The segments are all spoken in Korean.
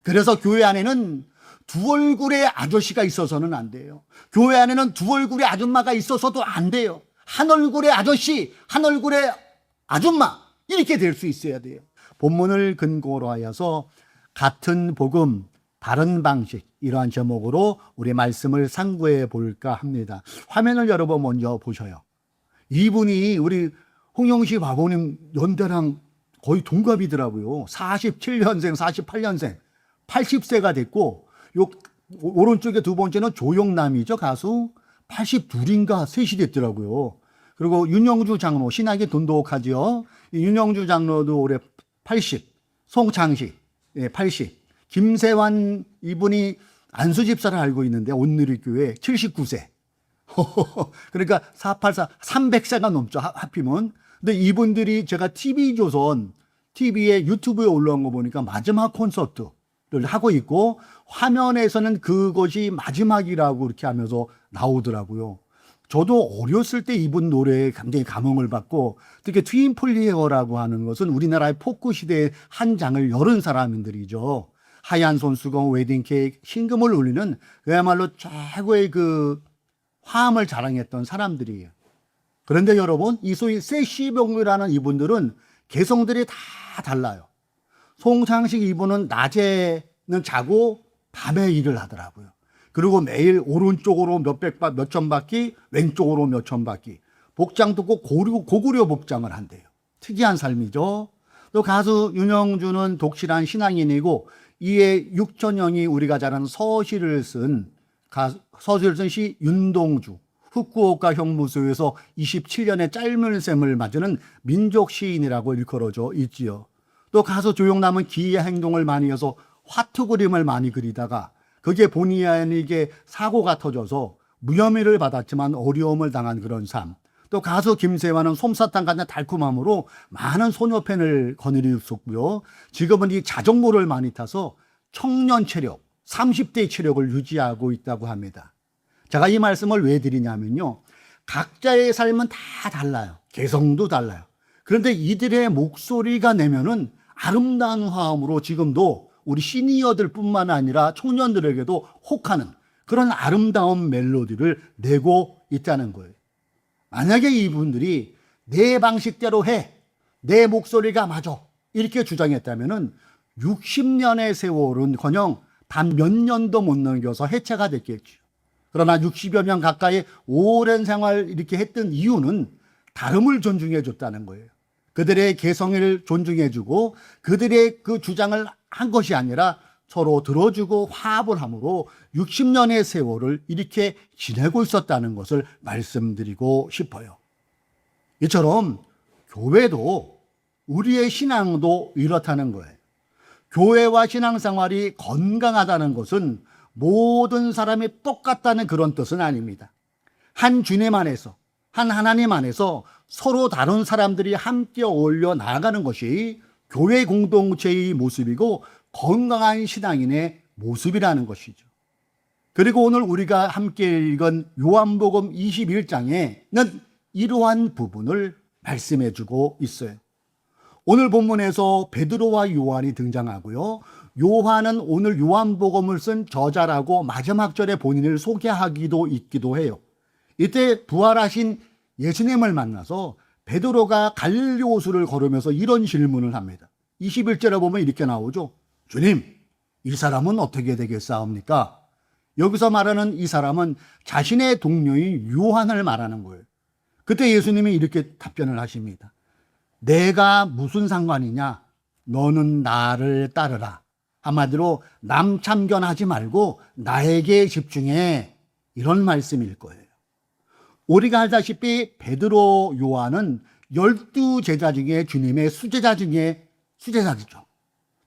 그래서 교회 안에는 두 얼굴의 아저씨가 있어서는 안 돼요. 교회 안에는 두 얼굴의 아줌마가 있어서도 안 돼요. 한 얼굴의 아저씨, 한 얼굴의 아줌마, 이렇게 될 수 있어야 돼요. 본문을 근거로 하여서 같은 복음, 다른 방식, 이러한 제목으로 우리 말씀을 상고해 볼까 합니다. 화면을 여러분 먼저 보셔요. 이분이 우리 홍영식 아버님 연대랑 거의 동갑이더라고요. 47년생, 48년생, 80세가 됐고, 요 오른쪽에 두 번째는 조영남이죠, 가수. 82인가 셋이 됐더라고요. 그리고 윤영주 장로, 신학이 돈독하죠. 윤영주 장로도 올해 80, 송창식 80, 김세환 이분이 안수집사를 알고 있는데 온누리교회 79세. 그러니까 484, 300세가 넘죠, 하필이면. 근데 이분들이 제가 TV조선, TV에 유튜브에 올라온 거 보니까 마지막 콘서트를 하고 있고, 화면에서는 그것이 마지막이라고 이렇게 하면서 나오더라고요. 저도 어렸을 때 이분 노래에 굉장히 감흥을 받고, 특히 트윈폴리에어라고 하는 것은 우리나라의 포크 시대의 한 장을 열은 사람들이죠. 하얀 손수건, 웨딩 케이크, 신금을 울리는 그야말로 최고의 그 화음을 자랑했던 사람들이에요. 그런데 여러분, 이 소위 세시봉이라는 이분들은 개성들이 다 달라요. 송창식 이분은 낮에는 자고 밤에 일을 하더라고요. 그리고 매일 오른쪽으로 몇천 바퀴, 왼쪽으로 몇천 바퀴. 복장도 꼭 고구려 복장을 한대요. 특이한 삶이죠. 또 가수 윤영주는 독실한 신앙인이고, 이에 육천영이 우리가 잘 아는 서시를 쓴 시 윤동주, 후쿠오카 형무소에서 27년의 짧은 셈을 맞으는 민족 시인이라고 일컬어져 있지요. 또 가수 조영남은 기이한 행동을 많이 해서 화투 그림을 많이 그리다가 그게 본의 아니게 사고가 터져서 무혐의를 받았지만 어려움을 당한 그런 삶. 또 가수 김세환은 솜사탕 같은 달콤함으로 많은 소녀 팬을 거느렸었고요. 지금은 이 자전거를 많이 타서 청년 체력, 30대 체력을 유지하고 있다고 합니다. 제가 이 말씀을 왜 드리냐면요, 각자의 삶은 다 달라요. 개성도 달라요. 그런데 이들의 목소리가 내면은 아름다운 화음으로 지금도 우리 시니어들 뿐만 아니라 청년들에게도 혹하는 그런 아름다운 멜로디를 내고 있다는 거예요. 만약에 이분들이 내 방식대로 해, 내 목소리가 맞아, 이렇게 주장했다면은 60년의 세월은커녕 단 몇 년도 못 넘겨서 해체가 됐겠죠. 그러나 60여 년 가까이 오랜 생활 이렇게 했던 이유는 다름을 존중해 줬다는 거예요. 그들의 개성을 존중해 주고 그들의 그 주장을 한 것이 아니라 서로 들어주고 화합을 함으로 60년의 세월을 이렇게 지내고 있었다는 것을 말씀드리고 싶어요. 이처럼 교회도, 우리의 신앙도 이렇다는 거예요. 교회와 신앙생활이 건강하다는 것은 모든 사람이 똑같다는 그런 뜻은 아닙니다. 한 주님 안에서, 한 하나님 안에서 서로 다른 사람들이 함께 어울려 나아가는 것이 교회 공동체의 모습이고 건강한 신앙인의 모습이라는 것이죠. 그리고 오늘 우리가 함께 읽은 요한복음 21장에는 이러한 부분을 말씀해 주고 있어요. 오늘 본문에서 베드로와 요한이 등장하고요. 요한은 오늘 요한복음을 쓴 저자라고 마지막 절에 본인을 소개하기도 있기도 해요. 이때 부활하신 예수님을 만나서 베드로가 갈릴리 호수를 걸으면서 이런 질문을 합니다. 21절에 보면 이렇게 나오죠. 주님, 이 사람은 어떻게 되겠사옵니까? 여기서 말하는 이 사람은 자신의 동료인 요한을 말하는 거예요. 그때 예수님이 이렇게 답변을 하십니다. 내가 무슨 상관이냐? 너는 나를 따르라. 한마디로 남 참견하지 말고 나에게 집중해. 이런 말씀일 거예요. 우리가 알다시피 베드로, 요한은 12제자 중에 주님의 수제자 중에 수제자죠.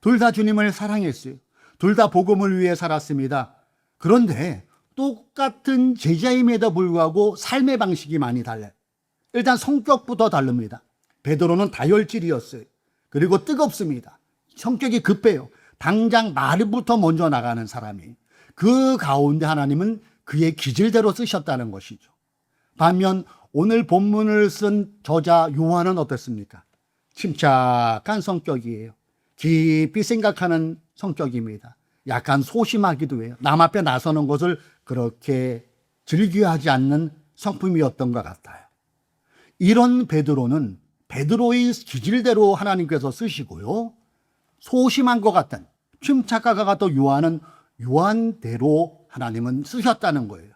둘 다 주님을 사랑했어요. 둘 다 복음을 위해 살았습니다. 그런데 똑같은 제자임에도 불구하고 삶의 방식이 많이 달라요. 일단 성격부터 다릅니다. 베드로는 다혈질이었어요. 그리고 뜨겁습니다. 성격이 급해요. 당장 말부터 먼저 나가는 사람이. 그 가운데 하나님은 그의 기질대로 쓰셨다는 것이죠. 반면 오늘 본문을 쓴 저자 요한은 어떻습니까? 침착한 성격이에요. 깊이 생각하는 성격입니다. 약간 소심하기도 해요. 남 앞에 나서는 것을 그렇게 즐겨하지 않는 성품이었던 것 같아요. 이런 베드로는 베드로의 기질대로 하나님께서 쓰시고요. 소심한 것 같은 침착하가 같은 요한은 요한대로 하나님은 쓰셨다는 거예요.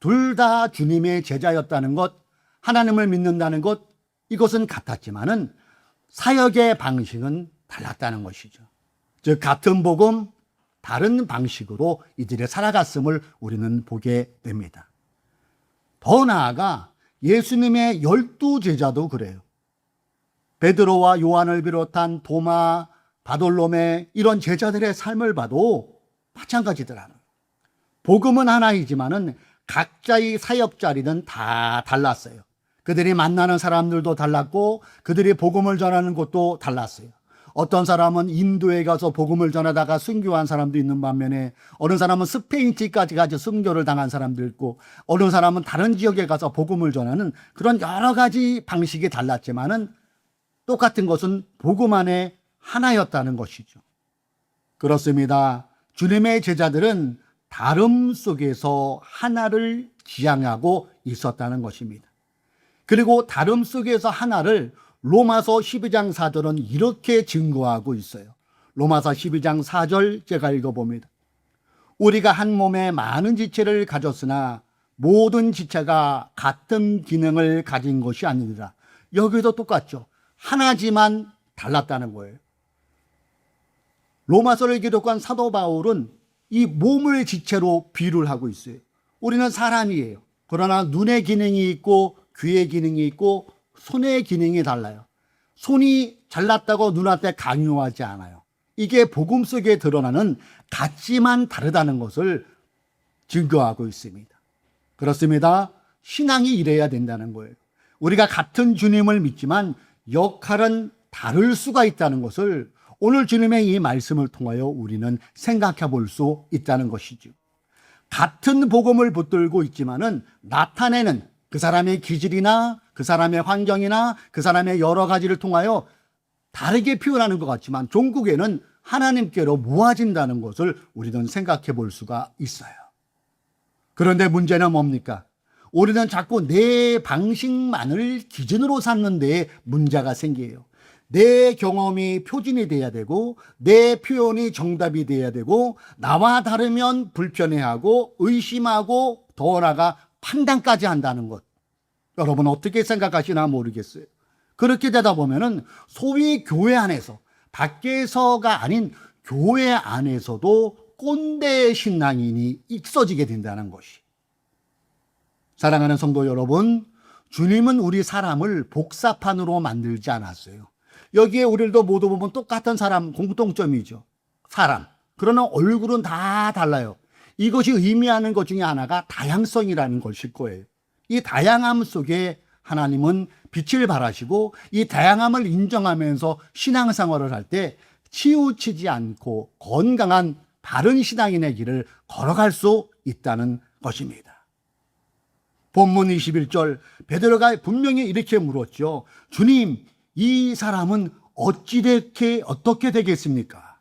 둘 다 주님의 제자였다는 것, 하나님을 믿는다는 것, 이것은 같았지만은 사역의 방식은 달랐다는 것이죠. 즉 같은 복음, 다른 방식으로 이들이 살아갔음을 우리는 보게 됩니다. 더 나아가 예수님의 12 제자도 그래요. 베드로와 요한을 비롯한 도마, 바돌로메 이런 제자들의 삶을 봐도 마찬가지더라고요. 복음은 하나이지만은 각자의 사역 자리는 다 달랐어요. 그들이 만나는 사람들도 달랐고 그들이 복음을 전하는 곳도 달랐어요. 어떤 사람은 인도에 가서 복음을 전하다가 순교한 사람도 있는 반면에 어느 사람은 스페인티까지 가서 순교를 당한 사람도 있고 어느 사람은 다른 지역에 가서 복음을 전하는 그런 여러 가지 방식이 달랐지만은 똑같은 것은 복음 안에 하나였다는 것이죠. 그렇습니다. 주님의 제자들은 다름 속에서 하나를 지향하고 있었다는 것입니다. 그리고 다름 속에서 하나를 로마서 12장 4절은 이렇게 증거하고 있어요. 로마서 12장 4절 제가 읽어봅니다. 우리가 한 몸에 많은 지체를 가졌으나 모든 지체가 같은 기능을 가진 것이 아니니라. 여기도 똑같죠. 하나지만 달랐다는 거예요. 로마서를 기록한 사도 바울은 이 몸을 지체로 비유를 하고 있어요. 우리는 사람이에요. 그러나 눈의 기능이 있고 귀의 기능이 있고 손의 기능이 달라요. 손이 잘났다고 눈한테 강요하지 않아요. 이게 복음 속에 드러나는 같지만 다르다는 것을 증거하고 있습니다. 그렇습니다. 신앙이 이래야 된다는 거예요. 우리가 같은 주님을 믿지만 역할은 다를 수가 있다는 것을 오늘 주님의 이 말씀을 통하여 우리는 생각해 볼 수 있다는 것이죠. 같은 복음을 붙들고 있지만은 나타내는 그 사람의 기질이나 그 사람의 환경이나 그 사람의 여러 가지를 통하여 다르게 표현하는 것 같지만 종국에는 하나님께로 모아진다는 것을 우리는 생각해 볼 수가 있어요. 그런데 문제는 뭡니까? 우리는 자꾸 내 방식만을 기준으로 삼는 데 문제가 생겨요. 내 경험이 표준이 돼야 되고 내 표현이 정답이 돼야 되고 나와 다르면 불편해하고 의심하고 더 나아가 판단까지 한다는 것. 여러분 어떻게 생각하시나 모르겠어요. 그렇게 되다 보면은 소위 교회 안에서 밖에서가 아닌 교회 안에서도 꼰대 신앙인이 있어지게 된다는 것이. 사랑하는 성도 여러분, 주님은 우리 사람을 복사판으로 만들지 않았어요. 여기에 우리도 모두 보면 똑같은 사람, 공통점이죠. 사람. 그러나 얼굴은 다 달라요. 이것이 의미하는 것 중에 하나가 다양성이라는 것일 거예요. 이 다양함 속에 하나님은 빛을 발하시고 이 다양함을 인정하면서 신앙생활을 할 때 치우치지 않고 건강한 바른 신앙인의 길을 걸어갈 수 있다는 것입니다. 본문 21절 베드로가 분명히 이렇게 물었죠. 주님, 이 사람은 어떻게 되겠습니까?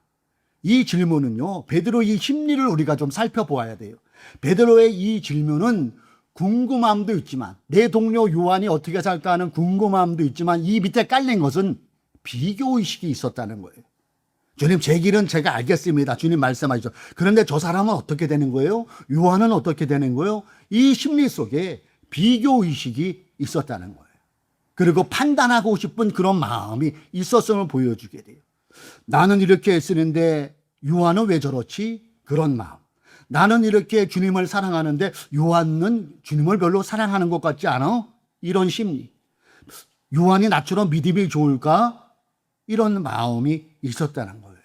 이 질문은요, 베드로의 심리를 우리가 좀 살펴보아야 돼요. 베드로의 이 질문은 궁금함도 있지만, 내 동료 요한이 어떻게 살까 하는 궁금함도 있지만, 이 밑에 깔린 것은 비교의식이 있었다는 거예요. 주님, 제 길은 제가 알겠습니다. 주님 말씀하시죠. 그런데 저 사람은 어떻게 되는 거예요? 요한은 어떻게 되는 거예요? 이 심리 속에 비교의식이 있었다는 거예요. 그리고 판단하고 싶은 그런 마음이 있었음을 보여주게 돼요. 나는 이렇게 쓰는데 요한은 왜 저렇지? 그런 마음. 나는 이렇게 주님을 사랑하는데 요한은 주님을 별로 사랑하는 것 같지 않아? 이런 심리. 요한이 나처럼 믿음이 좋을까? 이런 마음이 있었다는 거예요.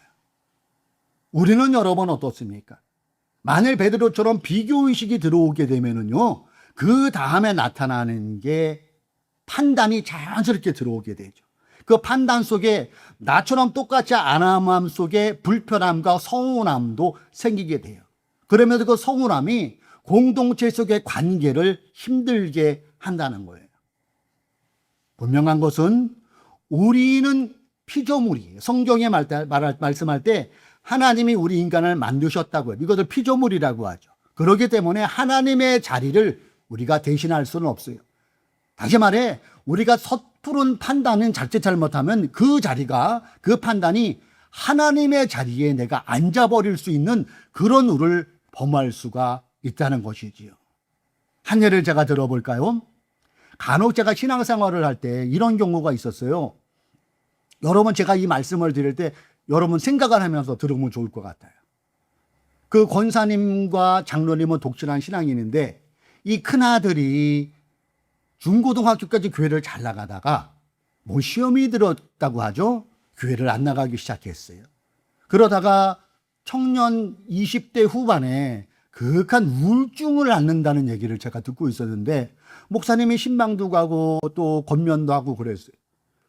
우리는 여러분 어떻습니까? 만일 베드로처럼 비교의식이 들어오게 되면은요, 그 다음에 나타나는 게 판단이 자연스럽게 들어오게 되죠. 그 판단 속에 나처럼 똑같지 않음함 속에 불편함과 서운함도 생기게 돼요. 그러면서 그 서운함이 공동체 속의 관계를 힘들게 한다는 거예요. 분명한 것은 우리는 피조물이에요. 성경에 말씀할 때 하나님이 우리 인간을 만드셨다고요. 이것을 피조물이라고 하죠. 그렇기 때문에 하나님의 자리를 우리가 대신할 수는 없어요. 다시 말해 우리가 섣부른 판단은 자칫 잘못하면 그 자리가, 그 판단이 하나님의 자리에 내가 앉아버릴 수 있는 그런 우를 범할 수가 있다는 것이지요. 한 예를 제가 들어볼까요? 간혹 제가 신앙생활을 할 때 이런 경우가 있었어요. 여러분, 제가 이 말씀을 드릴 때 여러분 생각을 하면서 들으면 좋을 것 같아요. 그 권사님과 장로님은 독실한 신앙인인데 이 큰아들이 중고등학교까지 교회를 잘 나가다가 뭐 시험이 들었다고 하죠. 교회를 안 나가기 시작했어요. 그러다가 청년 20대 후반에 극한 우울증을 앓는다는 얘기를 제가 듣고 있었는데 목사님이 신방도 가고 또 권면도 하고 그랬어요.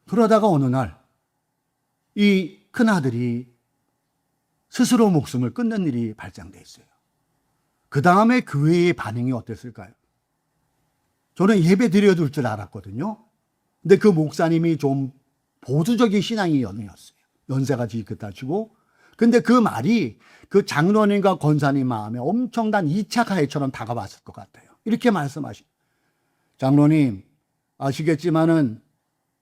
그러다가 어느 날 이 큰아들이 스스로 목숨을 끊는 일이 발생됐어요. 그 다음에 교회의 반응이 어땠을까요? 저는 예배 드려둘 줄 알았거든요. 근데 그 목사님이 좀 보수적인 신앙이 연이었어요. 연세가 지긋하시고. 근데 그 말이 그 장로님과 권사님 마음에 엄청난 2차 가해처럼 다가왔을 것 같아요. 이렇게 말씀하시죠. 장로님, 아시겠지만은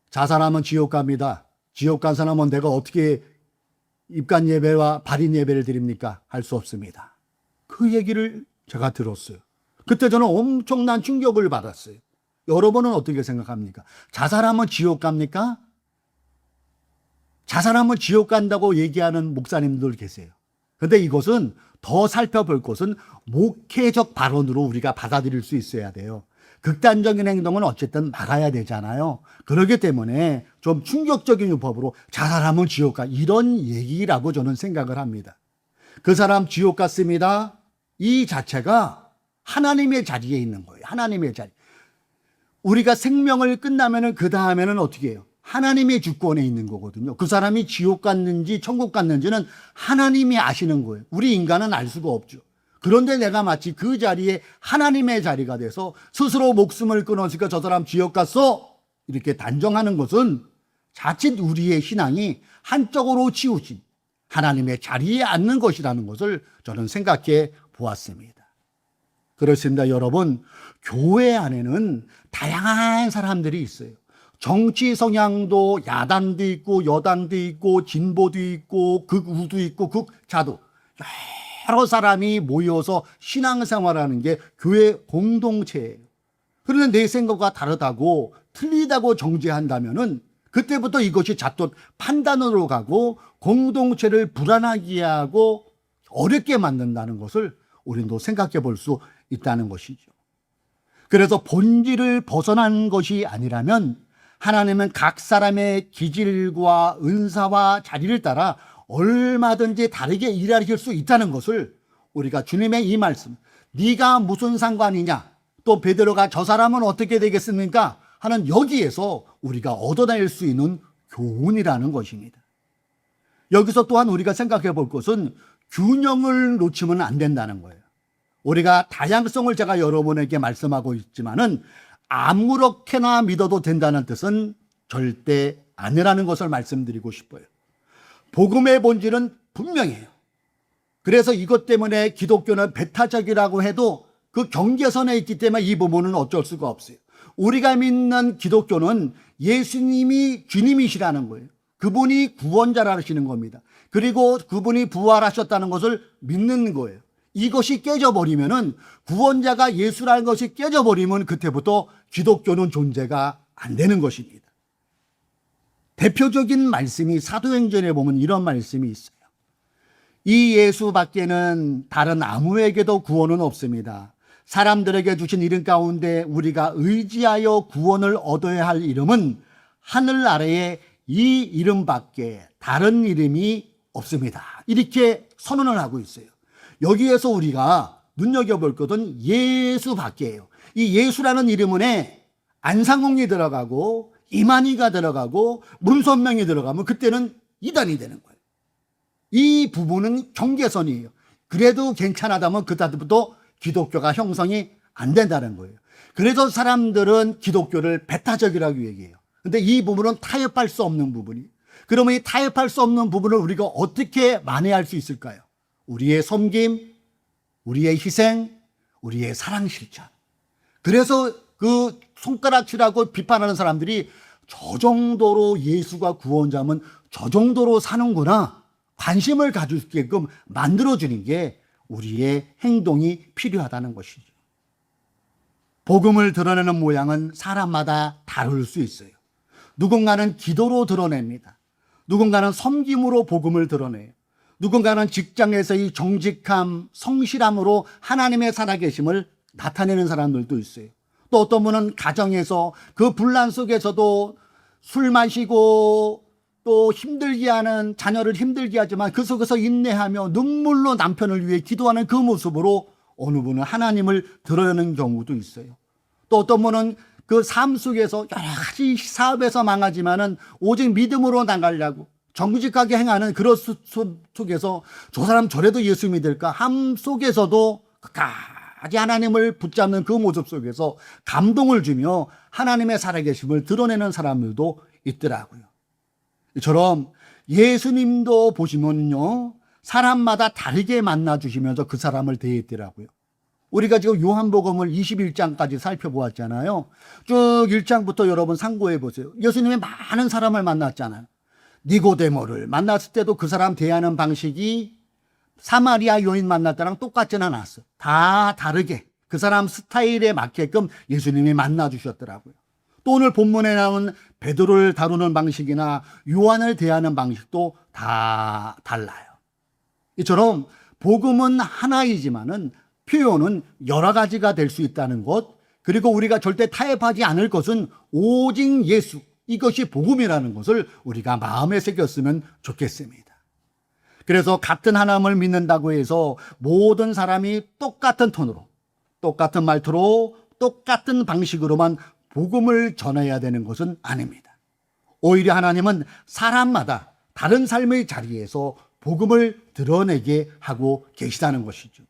자살하면 지옥 갑니다. 지옥 간 사람은 내가 어떻게 입간 예배와 발인 예배를 드립니까? 할 수 없습니다. 그 얘기를 제가 들었어요. 그때 저는 엄청난 충격을 받았어요. 여러분은 어떻게 생각합니까? 자살하면 지옥 갑니까? 자살하면 지옥 간다고 얘기하는 목사님들 계세요. 그런데 이것은 더 살펴볼 것은 목회적 발언으로 우리가 받아들일 수 있어야 돼요. 극단적인 행동은 어쨌든 막아야 되잖아요. 그렇기 때문에 좀 충격적인 유법으로 자살하면 지옥 가, 이런 얘기라고 저는 생각을 합니다. 그 사람 지옥 갔습니다. 이 자체가 하나님의 자리에 있는 거예요. 하나님의 자리. 우리가 생명을 끝나면은 그 다음에는 어떻게 해요? 하나님의 주권에 있는 거거든요. 그 사람이 지옥 갔는지 천국 갔는지는 하나님이 아시는 거예요. 우리 인간은 알 수가 없죠. 그런데 내가 마치 그 자리에 하나님의 자리가 돼서 스스로 목숨을 끊었으니까 저 사람 지옥 갔어, 이렇게 단정하는 것은 자칫 우리의 신앙이 한쪽으로 치우친 하나님의 자리에 앉는 것이라는 것을 저는 생각해 보았습니다. 그렇습니다. 여러분, 교회 안에는 다양한 사람들이 있어요. 정치 성향도 야당도 있고 여당도 있고 진보도 있고 극우도 있고 극자도, 여러 사람이 모여서 신앙생활하는 게 교회 공동체예요. 그런데 내 생각과 다르다고 틀리다고 정죄한다면은 그때부터 이것이 잣돈 판단으로 가고 공동체를 불안하게 하고 어렵게 만든다는 것을 우리도 생각해 볼 수 있다는 것이죠. 그래서 본질을 벗어난 것이 아니라면 하나님은 각 사람의 기질과 은사와 자리를 따라 얼마든지 다르게 일하실 수 있다는 것을 우리가 주님의 이 말씀, 네가 무슨 상관이냐, 또 베드로가 저 사람은 어떻게 되겠습니까? 하는 여기에서 우리가 얻어낼 수 있는 교훈이라는 것입니다. 여기서 또한 우리가 생각해 볼 것은 균형을 놓치면 안 된다는 거예요. 우리가 다양성을 제가 여러분에게 말씀하고 있지만은 아무렇게나 믿어도 된다는 뜻은 절대 아니라는 것을 말씀드리고 싶어요. 복음의 본질은 분명해요. 그래서 이것 때문에 기독교는 배타적이라고 해도 그 경계선에 있기 때문에 이 부분은 어쩔 수가 없어요. 우리가 믿는 기독교는 예수님이 주님이시라는 거예요. 그분이 구원자라시는 겁니다. 그리고 그분이 부활하셨다는 것을 믿는 거예요. 이것이 깨져버리면은, 구원자가 예수라는 것이 깨져버리면 그때부터 기독교는 존재가 안 되는 것입니다. 대표적인 말씀이 사도행전에 보면 이런 말씀이 있어요. 이 예수 밖에는 다른 아무에게도 구원은 없습니다. 사람들에게 주신 이름 가운데 우리가 의지하여 구원을 얻어야 할 이름은 하늘 아래에 이 이름밖에 다른 이름이 없습니다. 이렇게 선언을 하고 있어요. 여기에서 우리가 눈여겨볼 것은 예수밖에예요. 이 예수라는 이름은 안상홍이 들어가고 이만희가 들어가고 문선명이 들어가면 그때는 이단이 되는 거예요. 이 부분은 경계선이에요. 그래도 괜찮다면 그다음부터 기독교가 형성이 안 된다는 거예요. 그래서 사람들은 기독교를 배타적이라고 얘기해요. 근데 이 부분은 타협할 수 없는 부분이에요. 그러면 이 타협할 수 없는 부분을 우리가 어떻게 만회할 수 있을까요? 우리의 섬김, 우리의 희생, 우리의 사랑 실천. 그래서 그 손가락질하고 비판하는 사람들이 저 정도로 예수가 구원자면 저 정도로 사는구나, 관심을 가질 수 있게끔 만들어주는 게 우리의 행동이 필요하다는 것이죠. 복음을 드러내는 모양은 사람마다 다를 수 있어요. 누군가는 기도로 드러냅니다. 누군가는 섬김으로 복음을 드러내요. 누군가는 직장에서의 정직함, 성실함으로 하나님의 살아계심을 나타내는 사람들도 있어요. 또 어떤 분은 가정에서 그 분란 속에서도 술 마시고 또 힘들게 하는, 자녀를 힘들게 하지만 그 속에서 인내하며 눈물로 남편을 위해 기도하는 그 모습으로 어느 분은 하나님을 드러내는 경우도 있어요. 또 어떤 분은 그 삶 속에서 여러 가지 사업에서 망하지만은 오직 믿음으로 나가려고 정직하게 행하는 그런 속에서 저 사람 저래도 예수 믿을까 함 속에서도 끝까지 하나님을 붙잡는 그 모습 속에서 감동을 주며 하나님의 살아계심을 드러내는 사람들도 있더라고요. 이처럼 예수님도 보시면요, 사람마다 다르게 만나주시면서 그 사람을 대했더라고요. 우리가 지금 요한복음을 21장까지 살펴보았잖아요. 쭉 1장부터 여러분 상고해 보세요. 예수님이 많은 사람을 만났잖아요. 니고데모를 만났을 때도 그 사람 대하는 방식이 사마리아 여인 만날 때랑 똑같지는 않았어요. 다 다르게 그 사람 스타일에 맞게끔 예수님이 만나주셨더라고요. 또 오늘 본문에 나온 베드로를 다루는 방식이나 요한을 대하는 방식도 다 달라요. 이처럼 복음은 하나이지만은 표현은 여러 가지가 될 수 있다는 것, 그리고 우리가 절대 타협하지 않을 것은 오직 예수, 이것이 복음이라는 것을 우리가 마음에 새겼으면 좋겠습니다. 그래서 같은 하나님을 믿는다고 해서 모든 사람이 똑같은 톤으로, 똑같은 말투로, 똑같은 방식으로만 복음을 전해야 되는 것은 아닙니다. 오히려 하나님은 사람마다 다른 삶의 자리에서 복음을 드러내게 하고 계시다는 것이죠.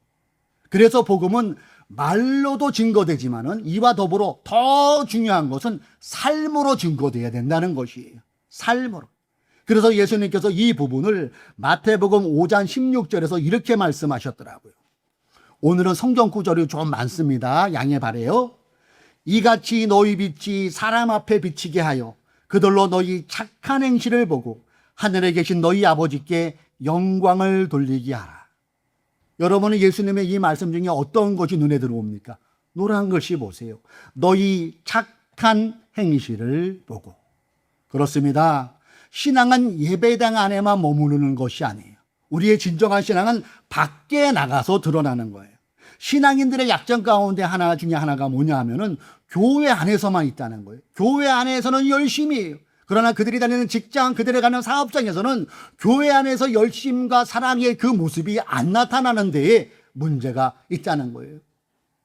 그래서 복음은 말로도 증거되지만은 이와 더불어 더 중요한 것은 삶으로 증거되어야 된다는 것이에요. 삶으로. 그래서 예수님께서 이 부분을 마태복음 5장 16절에서 이렇게 말씀하셨더라고요. 오늘은 성경 구절이 좀 많습니다. 양해 바라요. 이같이 너희 빛이 사람 앞에 비치게 하여 그들로 너희 착한 행실을 보고 하늘에 계신 너희 아버지께 영광을 돌리게 하라. 여러분은 예수님의 이 말씀 중에 어떤 것이 눈에 들어옵니까? 노란 글씨 보세요. 너희 착한 행실을 보고. 그렇습니다. 신앙은 예배당 안에만 머무르는 것이 아니에요. 우리의 진정한 신앙은 밖에 나가서 드러나는 거예요. 신앙인들의 약점 가운데 하나 중에 하나가 뭐냐 하면은 교회 안에서만 있다는 거예요. 교회 안에서는 열심히 해요. 그러나 그들이 다니는 직장, 그들이 가는 사업장에서는 교회 안에서 열심과 사랑의 그 모습이 안 나타나는 데에 문제가 있다는 거예요.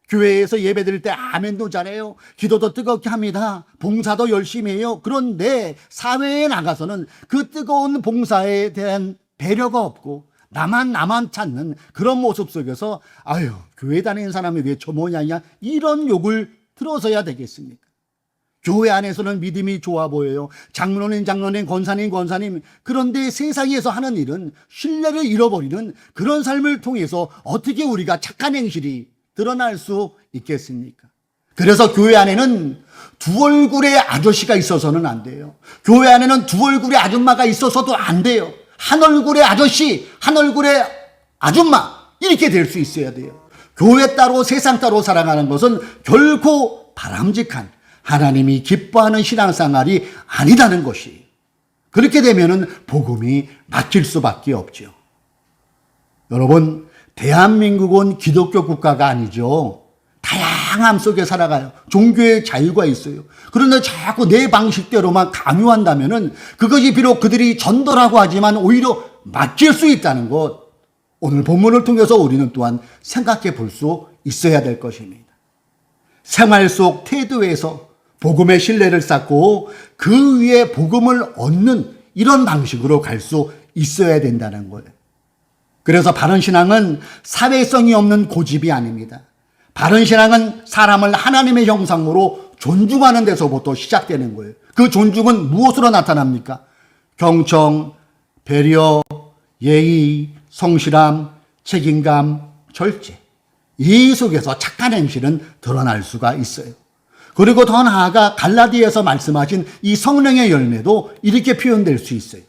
교회에서 예배 드릴 때 아멘도 잘해요. 기도도 뜨겁게 합니다. 봉사도 열심히 해요. 그런데 사회에 나가서는 그 뜨거운 봉사에 대한 배려가 없고 나만 찾는 그런 모습 속에서 아유, 교회 다니는 사람이 왜 저 모양이야? 이런 욕을 들어서야 되겠습니까? 교회 안에서는 믿음이 좋아 보여요. 장로님, 권사님. 그런데 세상에서 하는 일은 신뢰를 잃어버리는 그런 삶을 통해서 어떻게 우리가 착한 행실이 드러날 수 있겠습니까? 그래서 교회 안에는 두 얼굴의 아저씨가 있어서는 안 돼요. 교회 안에는 두 얼굴의 아줌마가 있어서도 안 돼요. 한 얼굴의 아저씨, 한 얼굴의 아줌마, 이렇게 될 수 있어야 돼요. 교회 따로 세상 따로 살아가는 것은 결코 바람직한, 하나님이 기뻐하는 신앙생활이 아니다는 것이, 그렇게 되면은 복음이 막힐 수밖에 없죠. 여러분, 대한민국은 기독교 국가가 아니죠. 다양함 속에 살아가요. 종교의 자유가 있어요. 그런데 자꾸 내 방식대로만 강요한다면은 그것이 비록 그들이 전도라고 하지만 오히려 막힐 수 있다는 것, 오늘 본문을 통해서 우리는 또한 생각해 볼 수 있어야 될 것입니다. 생활 속 태도에서 복음의 신뢰를 쌓고 그 위에 복음을 얻는 이런 방식으로 갈 수 있어야 된다는 거예요. 그래서 바른 신앙은 사회성이 없는 고집이 아닙니다. 바른 신앙은 사람을 하나님의 형상으로 존중하는 데서부터 시작되는 거예요. 그 존중은 무엇으로 나타납니까? 경청, 배려, 예의, 성실함, 책임감, 절제. 이 속에서 착한 행실은 드러날 수가 있어요. 그리고 더 나아가 갈라디아에서 말씀하신 이 성령의 열매도 이렇게 표현될 수 있어요.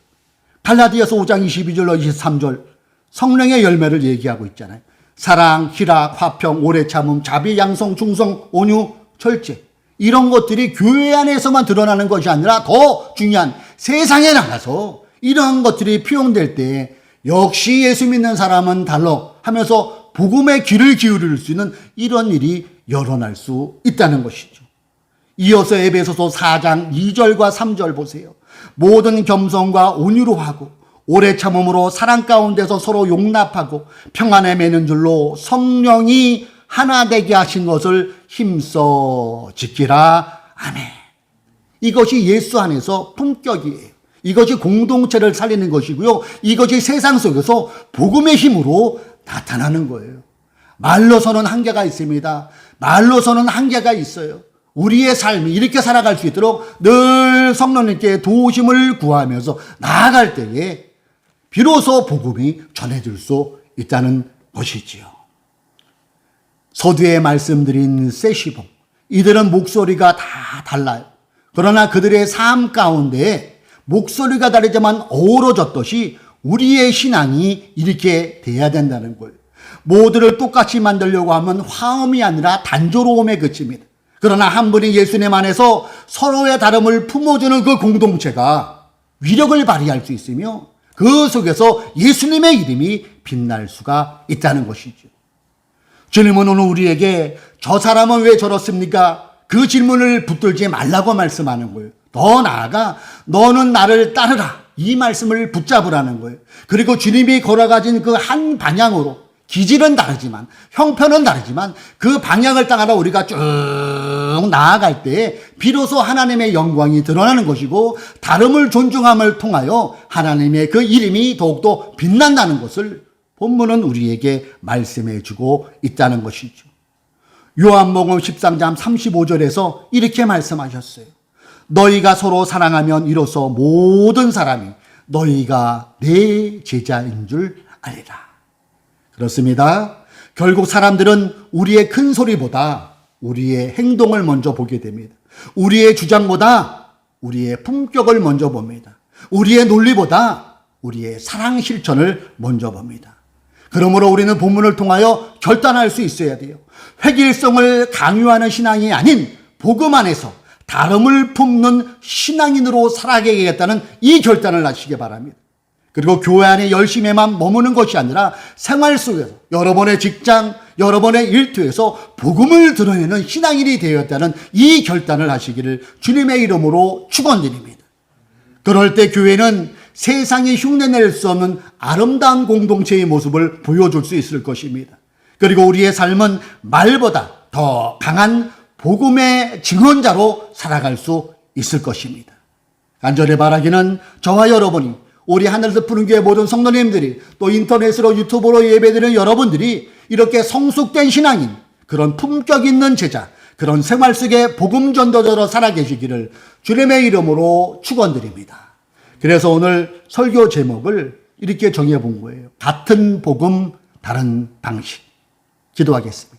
갈라디아서 5장 22절로 23절 성령의 열매를 얘기하고 있잖아요. 사랑, 희락, 화평, 오래 참음, 자비, 양성, 충성, 온유, 절제. 이런 것들이 교회 안에서만 드러나는 것이 아니라 더 중요한 세상에 나가서 이런 것들이 표현될 때 역시 예수 믿는 사람은 달라 하면서 복음의 귀를 기울일 수 있는 이런 일이 일어날 수 있다는 것이죠. 이어서 에베소서 4장 2절과 3절 보세요. 모든 겸손과 온유로 하고 오래 참음으로 사랑 가운데서 서로 용납하고 평안에 매는 줄로 성령이 하나 되게 하신 것을 힘써 지키라. 아멘. 이것이 예수 안에서 품격이에요. 이것이 공동체를 살리는 것이고요. 이것이 세상 속에서 복음의 힘으로 나타나는 거예요. 말로서는 한계가 있습니다. 말로서는 한계가 있어요. 우리의 삶이 이렇게 살아갈 수 있도록 늘 성령님께 도우심을 구하면서 나아갈 때에 비로소 복음이 전해질 수 있다는 것이지요. 서두에 말씀드린 세시봉, 이들은 목소리가 다 달라요. 그러나 그들의 삶 가운데 목소리가 다르지만 어우러졌듯이 우리의 신앙이 이렇게 돼야 된다는 거예요. 모두를 똑같이 만들려고 하면 화음이 아니라 단조로움에 그칩니다. 그러나 한 분이 예수님 안에서 서로의 다름을 품어주는 그 공동체가 위력을 발휘할 수 있으며 그 속에서 예수님의 이름이 빛날 수가 있다는 것이죠. 주님은 오늘 우리에게 저 사람은 왜 저렇습니까? 그 질문을 붙들지 말라고 말씀하는 거예요. 더 나아가 너는 나를 따르라. 이 말씀을 붙잡으라는 거예요. 그리고 주님이 걸어가진 그 한 방향으로 기질은 다르지만 형편은 다르지만 그 방향을 따라 우리가 쭉 나아갈 때 비로소 하나님의 영광이 드러나는 것이고 다름을 존중함을 통하여 하나님의 그 이름이 더욱더 빛난다는 것을 본문은 우리에게 말씀해 주고 있다는 것이죠. 요한복음 13장 35절에서 이렇게 말씀하셨어요. 너희가 서로 사랑하면 이로써 모든 사람이 너희가 내 제자인 줄 알리라. 그렇습니다. 결국 사람들은 우리의 큰 소리보다 우리의 행동을 먼저 보게 됩니다. 우리의 주장보다 우리의 품격을 먼저 봅니다. 우리의 논리보다 우리의 사랑 실천을 먼저 봅니다. 그러므로 우리는 본문을 통하여 결단할 수 있어야 돼요. 획일성을 강요하는 신앙이 아닌 복음 안에서 다름을 품는 신앙인으로 살아가겠다는 이 결단을 하시기 바랍니다. 그리고 교회 안에 열심히만 머무는 것이 아니라 생활 속에서 여러분의 직장, 여러분의 일터에서 복음을 드러내는 신앙인이 되었다는 이 결단을 하시기를 주님의 이름으로 축원드립니다. 그럴 때 교회는 세상이 흉내낼 수 없는 아름다운 공동체의 모습을 보여줄 수 있을 것입니다. 그리고 우리의 삶은 말보다 더 강한 복음의 증언자로 살아갈 수 있을 것입니다. 간절히 바라기는 저와 여러분이 우리 하늘에서 푸른 교회 모든 성도님들이 또 인터넷으로 유튜브로 예배드리는 여러분들이 이렇게 성숙된 신앙인, 그런 품격 있는 제자, 그런 생활 속의 복음 전도자로 살아계시기를 주님의 이름으로 축원드립니다. 그래서 오늘 설교 제목을 이렇게 정해본 거예요. 같은 복음, 다른 방식. 기도하겠습니다.